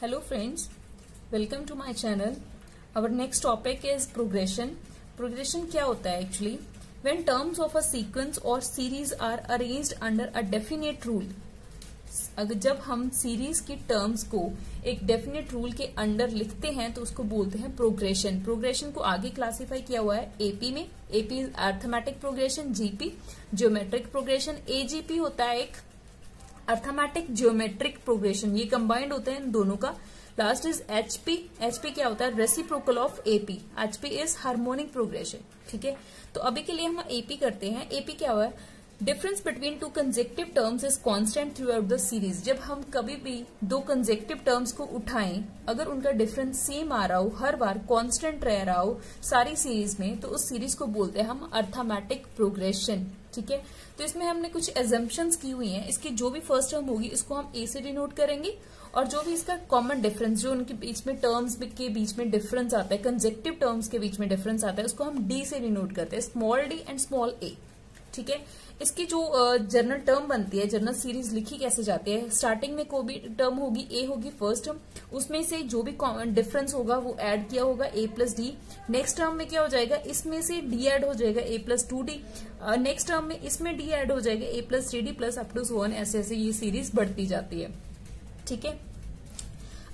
Hello friends, welcome to my channel. Our next topic is progression. Progression क्या होता है actually? When terms of a sequence or series are arranged under a definite rule. अगर जब हम series की terms को एक definite rule के अंडर लिखते हैं तो उसको बोलते हैं प्रोग्रेशन। प्रोग्रेशन को आगे क्लासिफाई किया हुआ है एपी में। AP arithmetic progression, GP geometric progression, AGP होता है एक अर्थमेटिक ज्योमेट्रिक प्रोग्रेशन। ये कंबाइंड होते हैं इन दोनों का। Last is HP. एचपी क्या होता है? Reciprocal of AP. HP is harmonic progression. ठीक है, तो अभी के लिए हम एपी करते हैं। एपी क्या हुआ है? Difference between two consecutive terms is constant through out the series. जब हम कभी भी दो कंसेक्टिव टर्म्स को उठाएं, अगर उनका डिफरेंस सेम आ रहा हो, हर बार कांस्टेंट रह रहा हो सारी सीरीज में, तो उस सीरीज को बोलते हैं हम अर्थमेटिक प्रोग्रेशन। ठीक है, तो इसमें हमने कुछ एजम्पशंस की हुई हैं। इसकी जो भी फर्स्ट टर्म होगी इसको हम ए से डिनोट करेंगे, और जो भी इसका कॉमन डिफरेंस, जो उनके बीच में टर्म्स के बीच में डिफरेंस आता है, कंसेक्टिव टर्म्स के बीच में डिफरेंस आता है, उसको हम डी से डिनोट करते हैं, स्मॉल डी एंड स्मॉल ए। ठीक है, इसकी जो जनरल टर्म बनती है, जनरल सीरीज लिखी कैसे जाती है? स्टार्टिंग में कोई भी टर्म होगी, ए होगी फर्स्ट टर्म, उसमें से जो भी डिफरेंस होगा वो ऐड किया होगा, ए प्लस डी। नेक्स्ट टर्म में क्या हो जाएगा? इसमें से डी ऐड हो जाएगा, a plus 2d। Next term में इसमें डी ऐड हो जाएगा, a plus 3d plus up to 1। ऐसे ऐसे ये सीरीज बढ़ती जाती है। ठीक है,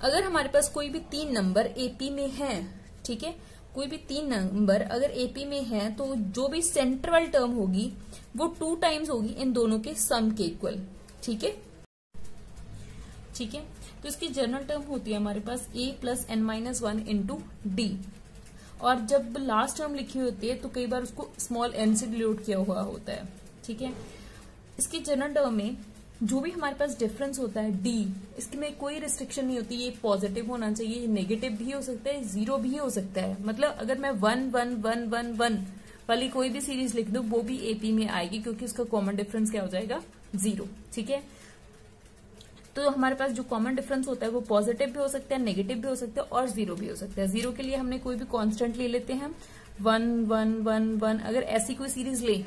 अगर हमारे पास कोई भी तीन नंबर एपी में है, ठीक है, कोई भी तीन नंबर अगर एपी में है, तो जो भी सेंट्रल टर्म होगी वो 2 टाइम्स होगी इन दोनों के सम के इक्वल। ठीक है, ठीक है, तो इसकी जनरल टर्म होती है हमारे पास a plus n minus 1 into d. और जब लास्ट टर्म लिखी होती है तो कई बार उसको स्मॉल एन से डिनोट किया हुआ होता है। ठीक है, इसकी जनरल टर्म में जो भी हमारे पास डिफरेंस होता है डी, इसकी में कोई रिस्ट्रिक्शन नहीं होती। ये पॉजिटिव होना चाहिए, नेगेटिव भी हो सकता है, जीरो भी हो सकता है। मतलब अगर मैं 1 1 1 1 1 वाली कोई भी सीरीज लिख दूं वो भी एपी में आएगी, क्योंकि उसका कॉमन डिफरेंस क्या हो जाएगा? 0। ठीक है, तो हमारे पास जो कॉमन डिफरेंस होता है वो पॉजिटिव भी हो सकता है, नेगेटिव भी हो सकता है और जीरो भी हो सकता है। जीरो के लिए हमने कोई भी कांस्टेंट ले लेते हैं, 1 1 1 1। अगर ऐसी कोई सीरीज ले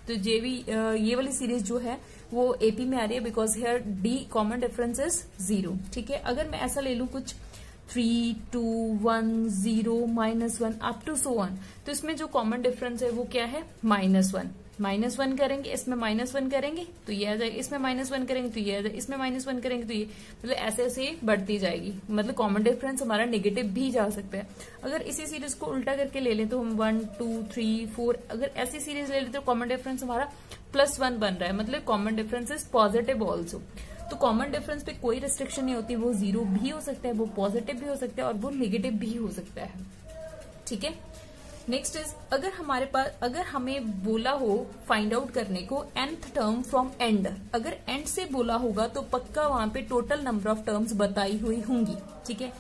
तो ये वाली सीरीज जो है वो एपी में आ रही है, because here the common difference is 0। ठीक है, अगर मैं ऐसा ले लूं कुछ 3 2 1 0 -1 अप टू सो ऑन, तो इसमें जो कॉमन डिफरेंस है वो क्या है? -1। -1 करेंगे, इसमें -1 करेंगे तो ये आ जाएगा, इसमें -1 करेंगे तो ये आ जाएगा, इसमें -1 करेंगे तो ये, मतलब ऐसे ऐसे बढ़ती जाएगी। मतलब कॉमन डिफरेंस हमारा नेगेटिव भी जा सकता है। अगर इसी सीरीज को उल्टा करके ले लें तो हम 1 2 3 4, अगर ऐसी सीरीज ले लेते तो कॉमन डिफरेंस हमारा +1 बन रहा है, मतलब common difference is positive also. तो कॉमन डिफरेंस पे कोई रिस्ट्रिक्शन नहीं होती, वो 0 भी हो सकता है, वो पॉजिटिव भी हो सकता है और वो नेगेटिव भी हो सकता है। ठीक है, नेक्स्ट इज अगर हमें बोला हो फाइंड आउट करने को nth टर्म फ्रॉम एंड, अगर एंड से बोला होगा तो पक्का वहां पे टोटल नंबर ऑफ टर्म्स बताई हुई होंगी। ठीक है,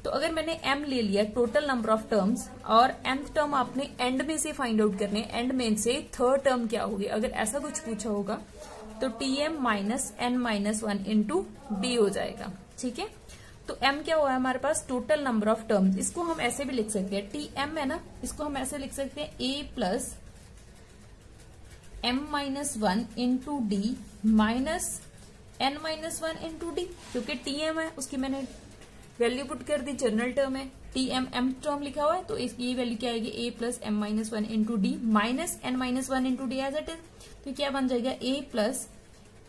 तो अगर मैंने m ले लिया टोटल नंबर ऑफ टर्म्स, और nth टर्म आपने एंड में से फाइंड आउट करने, एंड में से थर्ड टर्म क्या होगी, अगर ऐसा कुछ पूछा होगा तो tm minus n minus 1 into D हो जाएगा। ठीक है, तो m क्या हुआ है हमारे पास? Total number of terms. इसको हम ऐसे भी लिख सकते हैं, tm है ना, इसको हम ऐसे लिख सकते हैं a plus m minus 1 into d minus n minus 1 into d, क्योंकि tm है उसकी मैंने वैल्यू पुट कर दी, जनरल टर्म है, tm m टर्म लिखा हुआ है, तो इसकी वैल्यू क्या आएगी? a plus m minus 1 into d minus n minus 1 into d as it is. तो क्या बन जाएगा? a plus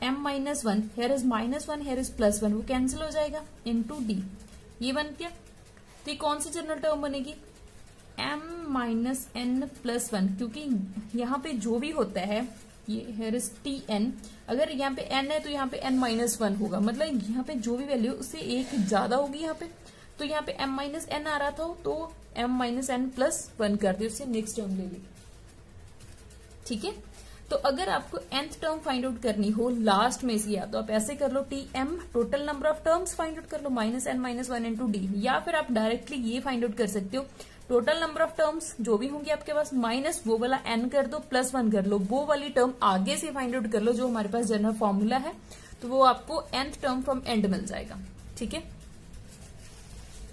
m minus 1, here is -1, here is +1, वो कैंसिल हो जाएगा, इंटू डी। ये बन गया। तो ये कौन सी जनरल टर्म बनेगी? m माइनस n प्लस 1, क्योंकि यहाँ पे जो भी होता है, ये हेयर इज tn, अगर यहाँ पे n है तो यहाँ पे n माइनस 1 होगा, मतलब यहाँ पे जो भी वैल्यू उससे एक ज्यादा होगी यहाँ पे। तो यहाँ पे m माइनस n आ रहा था तो m माइनस n प्लस 1 कर दिया, उससे नेक्स्ट टर्म ले ली। ठीक है, तो अगर आपको nth टर्म फाइंड आउट करनी हो लास्ट में से, या तो आप ऐसे कर लो tm total number of terms find out कर लो -n माइनस 1 इंटू डी, या फिर आप डायरेक्टली ये फाइंड आउट कर सकते हो टोटल नंबर ऑफ टर्म्स जो भी होंगी आपके पास माइनस वो वाला n कर दो, +1 कर लो, वो वाली टर्म आगे से फाइंड आउट कर लो जो हमारे पास जनरल फॉर्मूला है, तो वो आपको nth टर्म फ्रॉम एंड मिल जाएगा। ठीक है,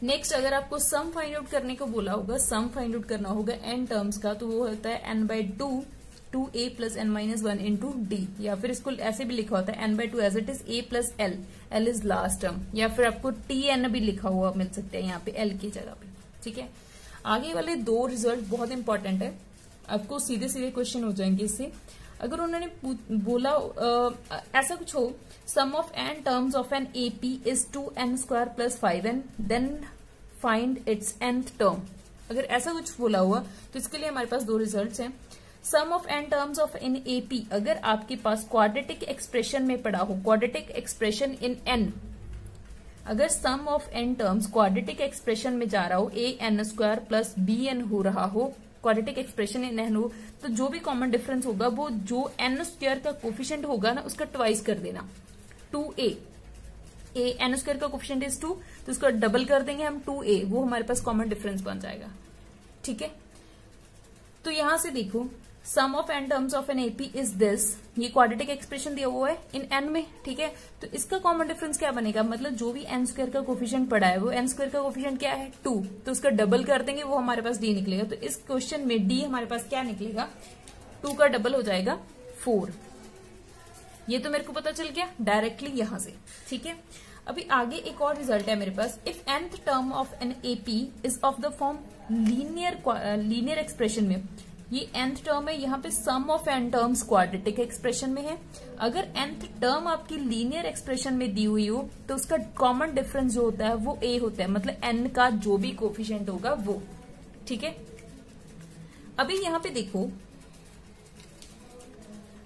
नेक्स्ट अगर आपको सम फाइंड आउट करने को बोला होगा, सम फाइंड आउट करना होगा n टर्म्स का, तो वो होता है n/2 2a plus n minus 1 into d, या फिर इसको ऐसे भी लिखा होता है n/2 as it is a plus l, l is last term, या फिर आपको tn भी लिखा हुआ मिल सकता है यहाँ पे l की जगह पे। ठीक है, आगे वाले दो रिजल्ट बहुत इंपॉर्टेंट है, आपको सीधे सीधे क्वेश्चन हो जाएंगे इससे। अगर उन्होंने बोला ऐसा कुछ हो, sum of n terms of an AP is 2n² plus 5n, then find its nth term, अगर ऐसा कुछ बोला हुआ तो इसके लिए हमारे पास दो रिजल्ट्स हैं। Sum of n terms of an AP, अगर आपके पास क्वाड्रेटिक एक्सप्रेशन में पड़ा हो, क्वाड्रेटिक एक्सप्रेशन इन n, अगर sum of n terms quadratic expression में जा रहा हो, an² प्लस bn हो रहा हो, क्वाड्रेटिक एक्सप्रेशन इन n हो, तो जो भी कॉमन डिफरेंस होगा वो जो n² का कोफिशिएंट होगा ना उसका ट्वाइस कर देना, 2a, n² का कोफिशिएंट इज 2, तो उसको डबल कर देंगे हम 2a, वो हमारे पास कॉमन डिफरेंस बन जाएगा। ठीक है, तो यहां से देखो sum of n terms of an AP is this, ये क्वाड्रेटिक एक्सप्रेशन दिया हुआ है इन n में। ठीक है, तो इसका कॉमन डिफरेंस क्या बनेगा, मतलब जो भी n² का कोफिशिएंट पड़ा है वो n² का कोफिशिएंट क्या है 2, तो उसका डबल कर देंगे, वो हमारे पास d निकलेगा। तो इस क्वेश्चन में d हमारे पास क्या निकलेगा, 2 का डबल हो जाएगा 4। ये तो मेरे को पता चल गया डायरेक्टली यहां से। ठीक है, अभी आगे एक और रिजल्ट है मेरे पास, if nth term of an AP is of the form linear expression में, ये nth टर्म है, यहाँ पे sum of n terms quadratic expression में है। अगर nth टर्म आपकी लीनियर एक्सप्रेशन में दी हुई हो तो उसका कॉमन डिफरेंस जो होता है वो a होता है, मतलब n का जो भी कोफिशिएंट होगा वो। ठीक है, अभी यहाँ पे देखो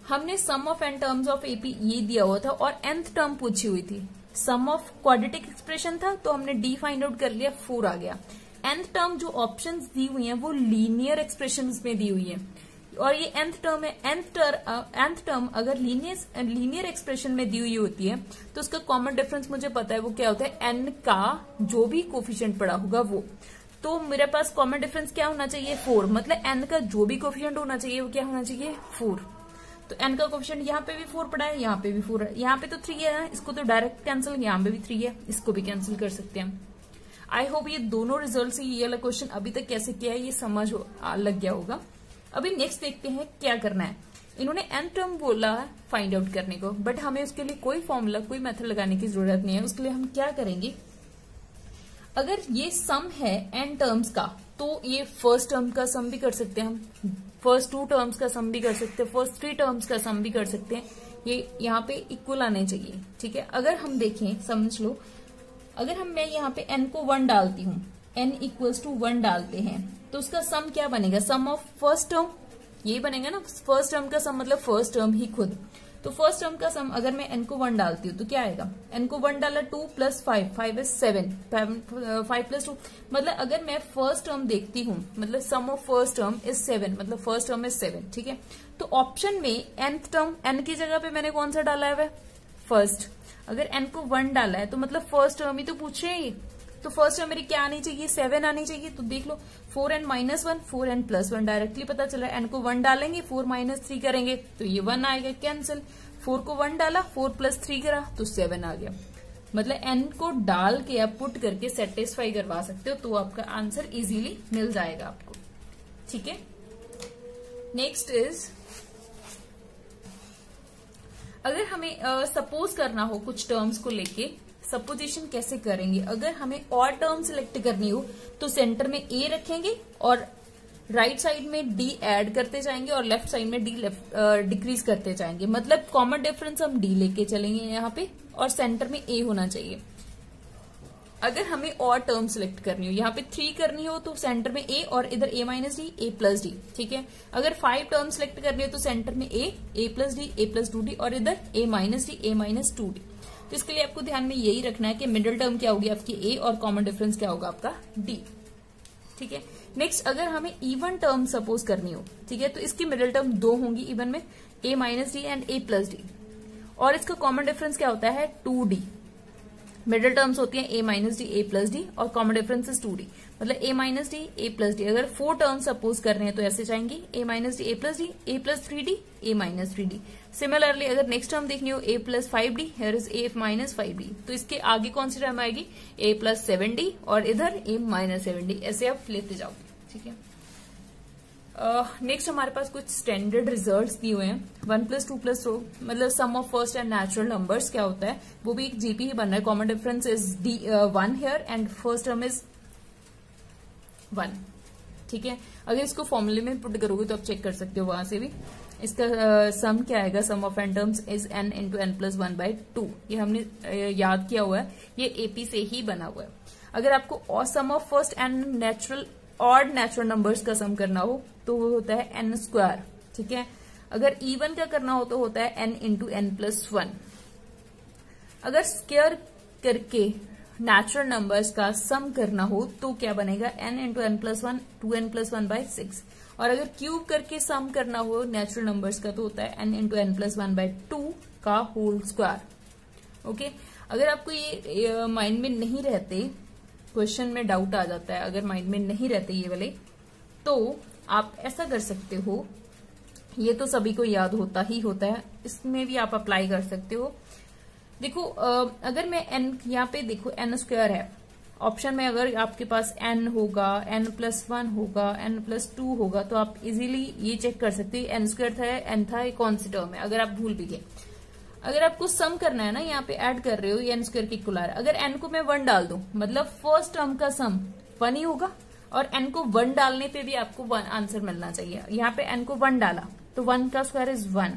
हमने sum of n terms of AP ये दिया हुआ था और nth टर्म पूछी हुई थी, सम ऑफ क्वाड्रेटिक एक्सप्रेशन था तो हमने d फाइंड आउट कर लिया, 4 आ गया। nth टर्म जो ऑप्शंस दी हुई हैं वो लीनियर एक्सप्रेशंस में दी हुई है, और ये nth टर्म है। nth टर्म अगर लीनियर एक्सप्रेशन में दी हुई होती है तो उसका कॉमन डिफरेंस मुझे पता है वो क्या होता है, n का जो भी कोफिशिएंट पड़ा होगा वो। तो मेरे पास कॉमन डिफरेंस क्या होना चाहिए, 4, मतलब n का जो भी कोफिशिएंट होना चाहिए वो क्या होना चाहिए, 4। तो n का कोफिशिएंट यहाँ पे भी 4 पड़ा है, यहाँ पे भी 4 है, यहाँ पे तो 3 है ना, इसको तो डायरेक्ट कैंसिल, यहाँ पे भी 3 है, इसको भी कैंसिल कर सकते हैं। आई होप ये दोनों रिजल्ट से ये वाला क्वेश्चन अभी तक कैसे किया है ये समझ लग गया होगा। अभी नेक्स्ट देखते हैं क्या करना है। इन्होंने n टर्म बोला है फाइंड आउट करने को, बट हमें उसके लिए कोई फॉर्मूला कोई मेथड लगाने की जरूरत नहीं है। उसके लिए हम क्या करेंगे, अगर ये सम है n टर्म्स का तो ये फर्स्ट टर्म का सम भी कर सकते हैं, हम फर्स्ट 2 टर्म्स का सम भी कर सकते हैं, फर्स्ट 3 टर्म्स का सम भी कर सकते हैं, ये यहाँ पे इक्वल आने चाहिए। ठीक है, अगर हम देखें समझ लो, अगर मैं यहाँ पे n को 1 डालती हूँ, n इक्वल्स टू 1 डालते हैं तो उसका सम क्या बनेगा, सम ऑफ फर्स्ट टर्म, यही बनेगा ना, फर्स्ट टर्म का सम मतलब फर्स्ट टर्म ही खुद। तो फर्स्ट टर्म का सम अगर मैं n को 1 डालती हूँ तो क्या आएगा, n को 1 डाला 2 प्लस 5, 5 इज 7, 5 प्लस 2, मतलब अगर मैं फर्स्ट टर्म देखती हूँ, मतलब sum of first term is 7, मतलब फर्स्ट टर्म इज 7। ठीक है, तो ऑप्शन में nth टर्म n की जगह पे मैंने कौन सा डाला है वह फर्स्ट, अगर n को 1 डाला है तो मतलब फर्स्ट टर्म ही तो पूछ रहे हैं, तो फर्स्ट टर्म मेरी क्या आनी चाहिए, 7 आनी चाहिए। तो देख लो 4n minus 1, 4n plus 1, directly पता चला n को 1 डालेंगे 4 माइनस 3 करेंगे तो ये 1 आएगा, कैंसिल। 4 को 1 डाला 4 प्लस 3 करा तो 7 आ गया। मतलब n को डाल के आप पुट करके सेटिस्फाई करवा सकते हो तो आपका आंसर इजीली मिल जाएगा आपको। ठीक है, नेक्स्ट इज अगर हमें सपोज करना हो कुछ टर्म्स को लेके, सपोजिशन कैसे करेंगे, अगर हमें और टर्म सिलेक्ट करनी हो तो सेंटर में a रखेंगे और राइट साइड में d ऐड करते जाएंगे और लेफ्ट साइड में d डिक्रीज करते जाएंगे, मतलब कॉमन डिफरेंस हम d लेके चलेंगे यहाँ पे और सेंटर में a होना चाहिए। अगर हमें और टर्म सिलेक्ट करनी हो, यहाँ पे 3 करनी हो तो सेंटर में a और इधर a minus D, a plus D. ठीक है, अगर 5 टर्म सिलेक्ट करनी हो तो सेंटर में a plus D, a plus 2d और इधर a minus D, a minus 2d। तो इसके लिए आपको ध्यान में यही रखना है कि मिडिल टर्म क्या होगी आपकी a और कॉमन डिफरेंस क्या होगा आपका d। ठीक है, नेक्स्ट अगर हमें इवन टर्म सपोज करनी हो, ठीक है, तो इसकी मिडिल टर्म 2 होंगी इवन में, a minus D and a plus D, और इसका कॉमन डिफरेंस क्या होता है 2d। मिडिल टर्म्स होती है a minus D, a plus D और कॉमन डिफरेंस इज 2d, मतलब a minus D, a plus D. अगर 4 टर्म्स सपोज कर रहे हैं तो ऐसे जाएंगे a minus D, a plus D, a plus 3d, a minus 3d। Similarly अगर नेक्स्ट टर्म देखनी हो a plus 5d, here is a minus 5d, तो इसके आगे कौन सी टर्म आएगी a प्लस 7d और इधर a माइनस 7d, ऐसे आप लेते जाओगे। ठीक है, नेक्स्ट हमारे पास कुछ स्टैंडर्ड रिजल्ट्स दिए हुए हैं। 1+2+2 मतलब sum of first n natural numbers क्या होता है, वो भी एक जीपी ही बन रहा है। Common difference is 1 here and first term is 1। ठीक है, अगर इसको फॉर्मूले में पुट करोगे तो आप चेक कर सकते हो वहां से भी। इसका सम क्या आएगा, sum of n terms is n into n+1/2। ये हमने याद किया हुआ है, ये एपी से ही बना हुआ है। अगर आपको और sum of first n natural odd natural numbers का सम करना हो तो वो होता है n²। ठीक है, अगर इवन का करना हो तो होता है n इंटू n+1। अगर स्क्वायर करके नेचुरल नंबर्स का सम करना हो तो क्या बनेगा, n इंटू n+1 2n+1/6। और अगर क्यूब करके सम करना हो नेचुरल नंबर्स का तो होता है n इंटू n+1/2 का होल स्क्वायर। ओके, अगर आपको ये माइंड में नहीं रहते, क्वेश्चन में डाउट आ जाता है, अगर माइंड में नहीं रहते ये वाले, तो आप ऐसा कर सकते हो, ये तो सभी को याद होता ही होता है, इसमें भी आप अप्लाई कर सकते हो। देखो अगर मैं n यहाँ पे देखो n² है, ऑप्शन में अगर आपके पास n होगा, n+1 होगा, n+2 होगा, तो आप इजीली ये चेक कर सकते हो n² था, n था, ये कौन सी टर्म है, अगर आप भूल भी गए। अगर आपको सम करना है ना, यहाँ पे ऐड कर रहे हो, ये n² के इक्वल आ रहा है। अगर n को मैं 1 डाल दूं, मतलब फर्स्ट टर्म का सम 1 ही होगा, और n को 1 डालने पे भी आपको 1 आंसर मिलना चाहिए। यहाँ पे n को 1 डाला तो 1 का स्क्वायर इज 1,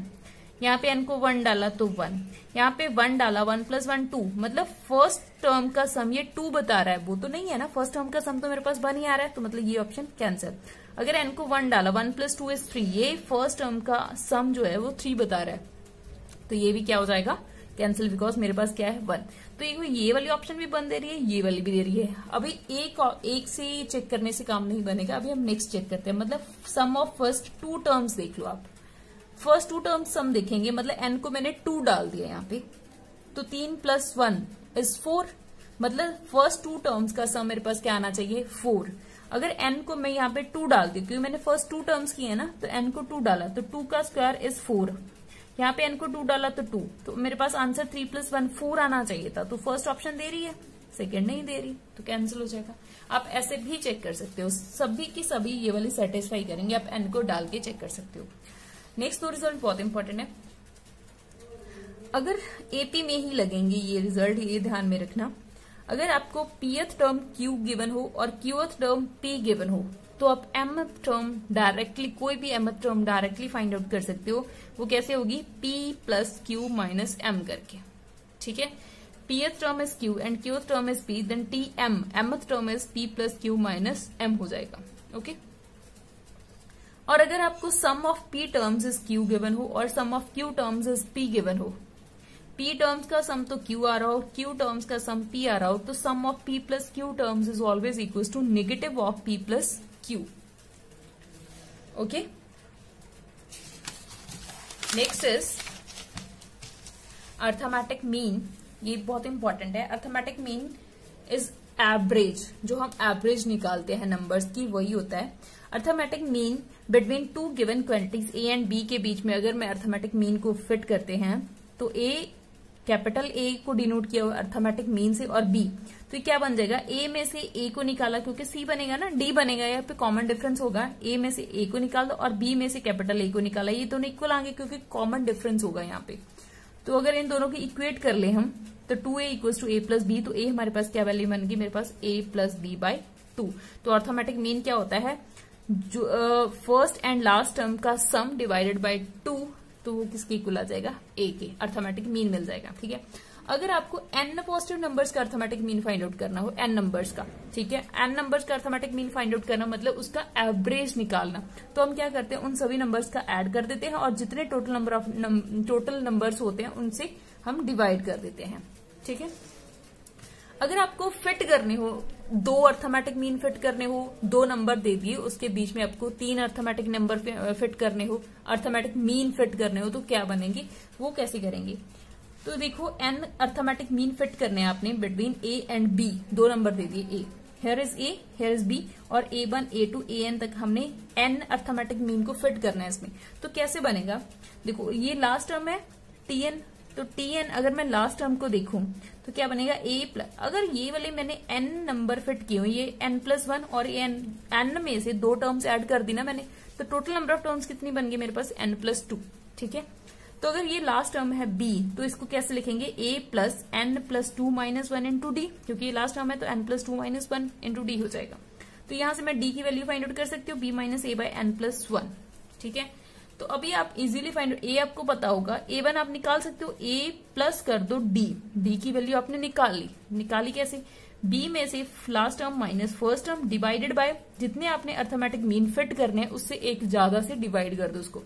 यहाँ पे n को 1 डाला तो 1, यहाँ पे 1 डाला 1+1 2, मतलब फर्स्ट टर्म का सम ये 2 बता रहा है, वो तो नहीं है ना, फर्स्ट टर्म का सम तो मेरे पास 1 ही आ रहा है, तो मतलब ये ऑप्शन कैंसिल। अगर n को 1 डाला 1+2 इज 3, ये फर्स्ट टर्म का सम जो है वो 3 बता रहा है, तो ये भी क्या हो जाएगा, कैंसिल, बिकॉज मेरे पास क्या है 1। तो ये वाली ऑप्शन भी बन दे रही है, ये वाली भी दे रही है। अभी एक से चेक करने से काम नहीं बनेगा, अभी हम नेक्स्ट चेक करते हैं। मतलब सम ऑफ फर्स्ट 2 टर्म्स देख लो आप, फर्स्ट 2 टर्म्स सम देखेंगे, मतलब n को मैंने 2 डाल दिया यहाँ पे, तो 3+1 इज 4, मतलब फर्स्ट 2 टर्म्स का सम मेरे पास क्या आना चाहिए, 4। अगर n को मैं यहाँ पे 2 डाल दी, क्योंकि मैंने फर्स्ट 2 टर्म्स किए ना, तो n को 2 डाला तो 2 का स्क्वायर इज 4, यहाँ पे n को 2 डाला तो 2, तो मेरे पास आंसर 3+1 4 आना चाहिए था। तो फर्स्ट ऑप्शन दे रही है, सेकंड नहीं दे रही, तो कैंसिल हो जाएगा। आप ऐसे भी चेक कर सकते हो, सभी की सभी ये वाली सेटिस्फाई करेंगे, आप n को डाल के चेक कर सकते हो। नेक्स्ट 2 रिजल्ट बहुत इंपॉर्टेंट है, अगर एपी में ही लगेंगे ये रिजल्ट, ये ध्यान में रखना। अगर आपको pth टर्म q गिवन हो और qth टर्म p गिवन हो, तो आप mth टर्म डायरेक्टली, कोई भी mth term directly find out कर सकते हो। वो कैसे होगी, p + q - m करके। ठीक है, pth term is q and qth term is p, then tm mth term is p + q - m हो जाएगा। ओके, और अगर आपको sum of p terms is q given हो और sum of q terms is p given हो, p terms का sum तो q आ रहा हो, q टर्म्स का सम p आ रहा हो, तो sum of p + q terms is always equal to negative of p + q। Okay, next is arithmetic mean. ये बहुत इंपॉर्टेंट है। अर्थमेटिक मीन इज एवरेज, जो हम एवरेज निकालते हैं नंबर्स की, वही होता है arithmetic mean between 2 given quantities a and b के बीच में। अगर मैं अर्थमेटिक मीन को फिट करते हैं तो a, कैपिटल A को डिनोट किया हुआ अर्थमेटिक मीन से, और B, तो ये क्या बन जाएगा, A में से A को निकाला, क्योंकि C बनेगा ना, D बनेगा, यहाँ पे कॉमन डिफरेंस होगा, A में से A को निकाल दो और B में से कैपिटल A को निकाला, ये दोनों इक्वल आएंगे क्योंकि कॉमन डिफरेंस होगा यहाँ पे। तो अगर इन दोनों की इक्वेट कर ले हम, तो 2a = a + b, तो a हमारे पास क्या वैल्यू बन गई, मेरे पास a + b/2। तो अर्थमेटिक मीन क्या होता है, जो फर्स्ट एंड लास्ट टर्म का सम डिवाइडेड बाय 2, तो वो किसके इक्वल आ जाएगा, a के, अर्थमेटिक मीन मिल जाएगा। ठीक है, अगर आपको n पॉजिटिव नंबर्स का अर्थमेटिक मीन फाइंड आउट करना हो, n नंबर्स का, ठीक है, n नंबर्स का अर्थमेटिक मीन फाइंड आउट करना मतलब उसका एवरेज निकालना, तो हम क्या करते हैं, उन सभी नंबर्स का ऐड कर देते हैं और जितने टोटल नंबर्स होते हैं उनसे हम डिवाइड कर देते हैं। ठीक है, अगर आपको फिट करने हो, 2 अर्थमेटिक मीन फिट करने हो, 2 नंबर दे दिए, उसके बीच में आपको 3 अर्थमेटिक नंबर फिट करने हो, अर्थमेटिक मीन फिट करने हो, तो क्या बनेंगे, वो कैसे करेंगे। तो देखो n अर्थमेटिक मीन फिट करने हैं आपने between a and b, 2 number दे दिए, a, here is a, here is b, और a1 a2 an तक हमने n अर्थमेटिक मीन को फिट करना है इसमें। तो कैसे बनेगा, देखो ये लास्ट टर्म है tn, तो Tn अगर मैं लास्ट टर्म को देखूं तो क्या बनेगा a प्लस, अगर ये वाले मैंने n नंबर फिट किए हुए, ये n+1 और ये n में से 2 टर्म्स ऐड कर दी ना मैंने, तो टोटल नंबर ऑफ टर्म्स कितनी बन गई मेरे पास, n+2। ठीक है, तो अगर ये लास्ट टर्म है b, तो इसको कैसे लिखेंगे, a plus n+2 - 1 into d, क्योंकि ये लास्ट टर्म है तो n+2 - 1 इंटू डी हो जाएगा। तो यहां से मैं d की वैल्यू फाइंड आउट कर सकती हूँ, b - a/n+1। ठीक है, तो अभी आप इजीली फाइंड, a आपको पता होगा, a1 आप निकाल सकते हो, a प्लस कर दो d की वैल्यू आपने निकाली कैसे, b में से last term minus first term divided by जितने आपने अर्थमेटिक मीन फिट करने हैं उससे एक ज्यादा से डिवाइड कर दो उसको,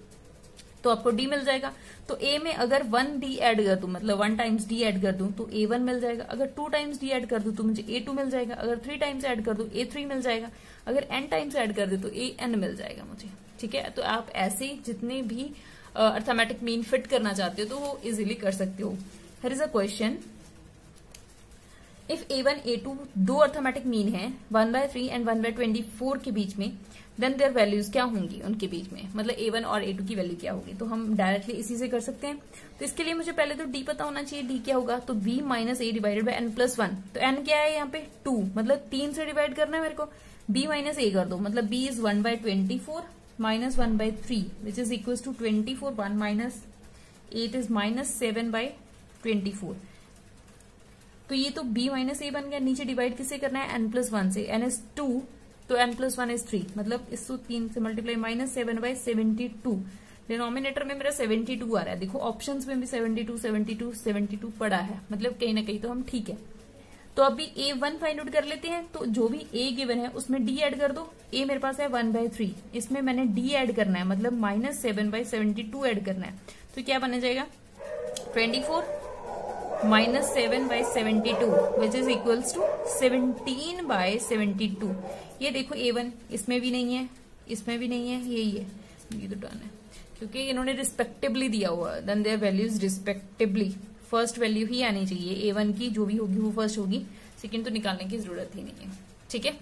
तो आपको d मिल जाएगा। तो a में अगर 1d ऐड कर दूं, मतलब 1 टाइम्स d ऐड कर दूं तो a1 मिल जाएगा, अगर 2 टाइम्स d ऐड कर दूं तो मुझे a2 मिल जाएगा, अगर 3 टाइम्स ऐड कर दूं a3 मिल जाएगा, अगर n टाइम्स ऐड कर दूं तो an मिल जाएगा मुझे। ठीक है, तो आप ऐसे जितने भी अर्थमेटिक मीन फिट करना चाहते हो तो वो इजीली कर सकते हो। Here is a question, if a1 a2 दो अर्थमेटिक मीन है 1/3 एंड 1/24 के बीच में, देन देयर वैल्यूज क्या होंगी उनके बीच में, मतलब a1 और a2 की वैल्यू क्या होगी। तो हम डायरेक्टली इसी से कर सकते हैं। तो इसके लिए मुझे पहले तो d पता होना चाहिए, d क्या होगा, तो b - a divided by n+1। तो n क्या है यहाँ पे 2, मतलब 3 से डिवाइड करना है मेरे को, b - a कर दो, मतलब b is 1/24 - 1/3 which is equal to 24, 1 - 8 is -7/24। तो ये तो b - a बन गया, नीचे डिवाइड किससे करना है, n+1 से, n इज 2 तो n+1 इज 3, मतलब इसको 3 से मल्टीप्लाई -7/72। डिनोमिनेटर में मेरा 72 आ रहा है, देखो ऑप्शंस में भी 72 72 72 पड़ा है, मतलब कहीं ना कहीं तो हम ठीक है। तो अभी a1 फाइंड आउट कर लेते हैं। तो जो भी a गिवन है उसमें d ऐड कर दो, a मेरे पास है 1/3, इसमें मैंने d ऐड करना है, मतलब -7/72 ऐड करना है। तो क्या बन जाएगा 24 - 7/72 विच इज इक्वल्स टू 17/72। ये देखो a1 इसमें भी नहीं है, इसमें भी नहीं है, यही है, ये तो डन है क्योंकि इन्होंने रिस्पेक्टिवली दिया हुआ, then their values respectively, first value ही आनी चाहिए a1 की, जो भी होगी वो फर्स्ट होगी, सेकंड तो निकालने की जरूरत ही नहीं है। ठीक है,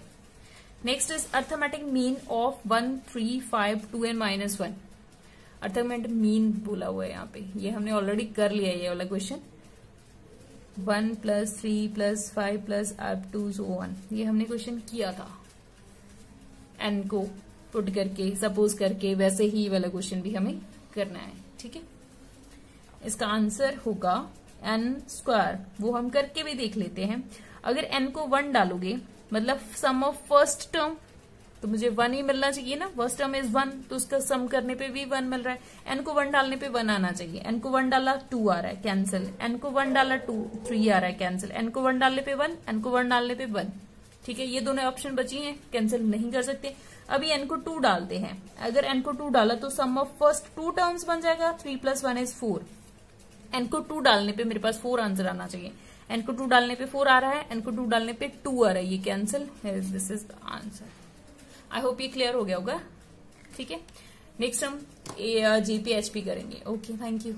next is arithmetic mean of 1 3 5 2 and -1। Arithmetic mean बोला हुआ है यहाँ पे, ये हमने ऑलरेडी कर लिया है ये वाला question, 1 + 3 + 5 + up to so on, ये हमने क्वेश्चन किया था n को पुट करके सपोज करके, वैसे ही वाला क्वेश्चन भी हमें करना है। ठीक है, इसका आंसर होगा n², वो हम करके भी देख लेते हैं। अगर n को 1 डालोगे, मतलब सम ऑफ फर्स्ट टर्म, तो मुझे 1 ही मिलना चाहिए ना, फर्स्ट टर्म इज 1, तो उसका सम करने पे भी 1 मिल रहा है। n को 1 डालने पे 1 आना चाहिए, n को 1 डाला 2 आ रहा है, कैंसिल, n को 1 डाला 2 3 आ रहा है, कैंसिल, n को 1 डालने पे 1, n को 1 डालने पे 1। ठीक है, ये दोनों ऑप्शन बची हैं, कैंसिल नहीं कर सकते। अभी n को 2 डालते हैं, अगर n को 2 डाला तो सम ऑफ फर्स्ट 2 टर्म्स बन जाएगा, 3 + 1 इज 4। n को 2 डालने पे मेरे पास 4 आंसर आना चाहिए, n को 2 डालने पे 4 आ रहा है, n को 2 डालने पे 2 आ रहा है, ये cancel, this is the answer. I hope ये क्लियर हो गया होगा। ठीक है, नेक्स्ट हम JPHP करेंगे। Okay, thank you.